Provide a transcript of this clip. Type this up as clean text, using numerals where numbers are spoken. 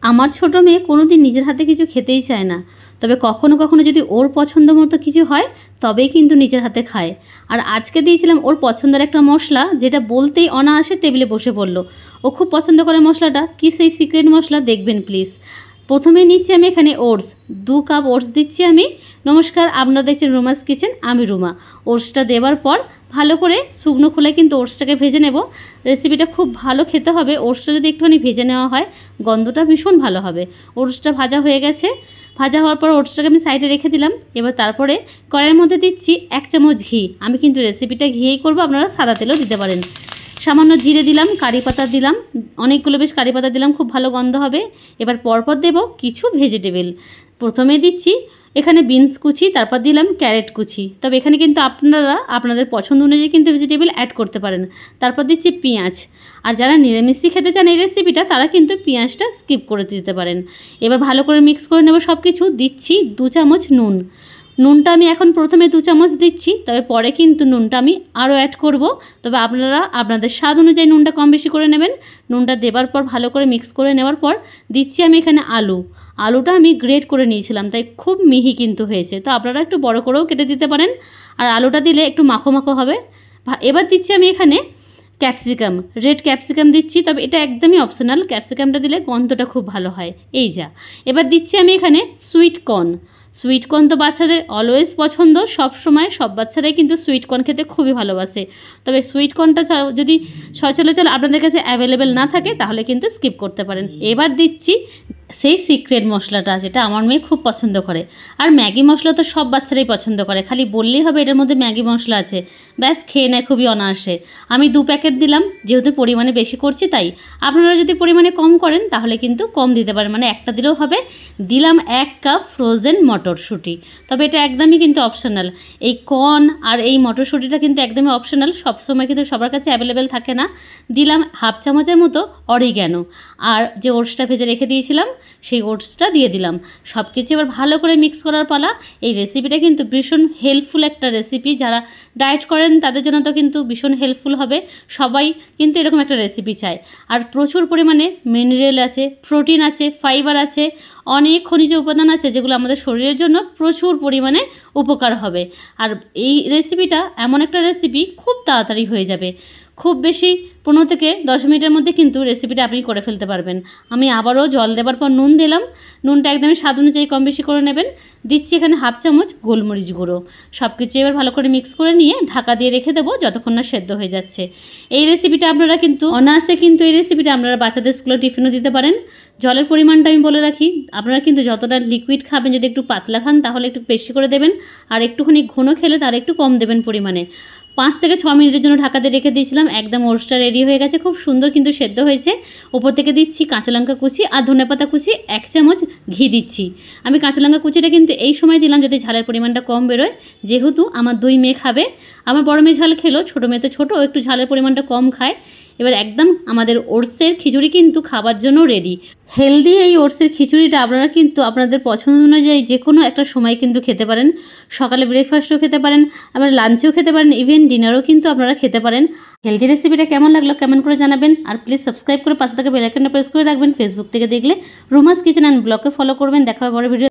আমার ছোটো মেয়ে কোনোদিন নিজের হাতে কিছু খেতেই চায় না, তবে কখনো কখনো যদি ওর পছন্দ মতো কিছু হয় তবেই কিন্তু নিজের হাতে খায়। আর আজকে দিয়েছিলাম ওর পছন্দের একটা মশলা, যেটা বলতেই অনায়াসে টেবিলে বসে পড়লো। ও খুব পছন্দ করে মশলাটা, কি সেই সিক্রেট মশলা দেখবেন প্লিজ। প্রথমে নিচ্ছি আমি এখানে ওটস, 2 কাপ ওটস দিচ্ছি আমি। নমস্কার, আপনারা দেখছেন রুমাস কিচেন, আমি রুমা। ওটসটা দেওয়ার পর ভালো করে শুকনো খোলায় কিন্তু ওটসটাকে ভেজে নেব। রেসিপিটা খুব ভালো খেতে হবে, ওটসটা যদি একটুখানি ভেজে নেওয়া হয় গন্ধটা ভীষণ ভালো হবে। ওটসটা ভাজা হয়ে গেছে, ভাজা হওয়ার পর ওটসটাকে আমি সাইডে রেখে দিলাম। এবার তারপরে কড়াইয়ের মধ্যে দিচ্ছি 1 চামচ ঘি। আমি কিন্তু রেসিপিটা ঘিয়েই করবো, আপনারা সাদা তেলও দিতে পারেন। সামান্য জিরে দিলাম, কারি পাতা দিলাম, অনেকগুলো বেশ কারি পাতা দিলাম, খুব ভালো গন্ধ হবে। এবার পরপর দেব কিছু ভেজিটেবল। প্রথমে দিচ্ছি এখানে বিনস কুচি, তারপর দিলাম ক্যারেট কুচি। তবে এখানে কিন্তু আপনারা আপনাদের পছন্দ অনুযায়ী কিন্তু ভেজিটেবল অ্যাড করতে পারেন। তারপর দিচ্ছি পেঁয়াজ। আর যারা নিরামিষি খেতে চান এই রেসিপিটা, তারা কিন্তু পেঁয়াজটা স্কিপ করে দিতে পারেন। এবার ভালো করে মিক্স করে নেব সব কিছু। দিচ্ছি 2 চামচ নুন। নুনটা আমি এখন প্রথমে 2 চামচ দিচ্ছি, তবে পরে কিন্তু নুনটা আমি আরও অ্যাড করব। তবে আপনারা আপনাদের স্বাদ অনুযায়ী নুনটা কম বেশি করে নেবেন। নুনটা দেবার পর ভালো করে মিক্স করে নেওয়ার পর দিচ্ছি আমি এখানে আলুটা আমি গ্রেট করে নিয়েছিলাম, তাই খুব মিহি কিন্তু হয়েছে। তো আপনারা একটু বড় করেও কেটে দিতে পারেন। আর আলুটা দিলে একটু মাখো মাখো হবে। এবার দিচ্ছি আমি এখানে ক্যাপসিকাম, রেড ক্যাপসিকাম দিচ্ছি, তবে এটা একদমই অপশনাল। ক্যাপসিকামটা দিলে গন্ধটা খুব ভালো হয়। এই যা। এবার দিচ্ছি আমি এখানে সুইট কর্ন তো বাচ্চাদের অলওয়েজ পছন্দ, সব সময় সব বাচ্চারাই কিন্তু সুইট কর্ন খেতে খুবই ভালোবাসে। তবে সুইট কর্নটা যদি সচরাচর আপনাদের কাছে অ্যাভেলেবেল না থাকে তাহলে কিন্তু স্কিপ করতে পারেন। এবার দিচ্ছি সেই সিক্রেট মশলাটা, যেটা আমার মেয়ে খুব পছন্দ করে। আর ম্যাগি মশলা তো সব বাচ্চারাই পছন্দ করে, খালি বললেই হবে এটার মধ্যে ম্যাগি মশলা আছে, ব্যাস খেয়ে নেয় খুবই অনায়াসে। আমি 2 প্যাকেট দিলাম, যেহেতু পরিমাণে বেশি করছি তাই। আপনারা যদি পরিমাণে কম করেন তাহলে কিন্তু কম দিতে পারেন, মানে একটা দিলেও হবে। দিলাম 1 কাপ ফ্রোজেন মটরশুঁটি, তবে এটা একদমই কিন্তু অপশনাল। এই কর্ন আর এই মটরশুঁটিটা কিন্তু একদমই অপশনাল, সবসময় কিন্তু সবার কাছে অ্যাভেলেবেল থাকে না। দিলাম 1/2 চামচের মতো অরিগ্যানো, আর যে ওটসটা ভেজে রেখে দিয়েছিলাম সেই ওটসটা দিয়ে দিলাম। সব কিছু এবার ভালো করে মিক্স করার পালা। এই রেসিপিটা কিন্তু ভীষণ হেল্পফুল একটা রেসিপি, যারা ডায়েট করেন তাদের জন্য তো কিন্তু ভীষণ হেল্পফুল হবে। সবাই কিন্তু এরকম একটা রেসিপি চায়। আর প্রচুর পরিমাণে মিনারেল আছে, প্রোটিন আছে, ফাইবার আছে, অনেক খনিজ উপাদান আছে, যেগুলো আমাদের শরীরের জন্য প্রচুর পরিমাণে উপকার হবে। আর এই রেসিপিটা এমন একটা রেসিপি, খুব তাড়াতাড়ি হয়ে যাবে। খুব বেশি 15 থেকে 10 মিনিটের মধ্যে কিন্তু রেসিপিটা আপনি করে ফেলতে পারবেন। আমি আবারও জল দেওয়ার পর নুন দিলাম। নুনটা একদমই স্বাদ অনুযায়ী কম বেশি করে নেবেন। দিচ্ছি এখানে 1/2 চামচ গোলমরিচ গুঁড়ো। সব কিছু এবার ভালো করে মিক্স করে নিয়ে ঢাকা দিয়ে রেখে দেবো যতক্ষণ না সেদ্ধ হয়ে যাচ্ছে। এই রেসিপিটা আপনারা কিন্তু অনায়াসে কিন্তু এই রেসিপিটা আপনারা বাচ্চাদের স্কুলে টিফিনও দিতে পারেন। জলের পরিমাণটা আমি বলে রাখি, আপনারা কিন্তু যতটা লিকুইড খাবেন, যদি একটু পাতলা খান তাহলে একটু বেশি করে দেবেন, আর একটুখানি ঘন খেলে তার একটু কম দেবেন পরিমাণে। 5 থেকে 6 মিনিটের জন্য ঢাকা দিয়ে রেখে দিয়েছিলাম। একদম ওটসটা রেডি হয়ে গেছে, খুব সুন্দর কিন্তু সেদ্ধ হয়েছে। ওপর থেকে দিচ্ছি কাঁচা লঙ্কা কুচি আর ধনেপাতা কুচি, 1 চামচ ঘি দিচ্ছি। আমি কাঁচা লঙ্কা কুচিটা কিন্তু এই সময় দিলাম যাতে ঝালের পরিমাণটা কম বেরোয়, যেহেতু আমার 2 মেয়ে খাবে। আমার বড় মেয়ে ঝাল খেলো, ছোটো মেয়ে তো ছোটো, ও একটু ঝালের পরিমাণটা কম খায়। এবার একদম আমাদের ওটসের খিচুড়ি কিন্তু খাবার জন্য রেডি। হেলদি এই ওটসের খিচুড়িটা আপনারা কিন্তু আপনাদের পছন্দ অনুযায়ী যে কোনো একটা সময় কিন্তু খেতে পারেন। সকালে ব্রেকফাস্টও খেতে পারেন, আবার লাঞ্চেও খেতে পারেন, ইভেন ডিনারও কিন্তু আপনারা খেতে পারেন। হেলদি রেসিপিটা কেমন লাগলো কমেন্ট করে জানাবেন। আর প্লিজ সাবস্ক্রাইব করে পাশে থাকা বেল আইকনটা প্রেস করে রাখবেন। ফেসবুক থেকে দেখলে রুমাস কিচেন অ্যান্ড ব্লগে ফলো করবেন। দেখা হবে পরের ভিডিও।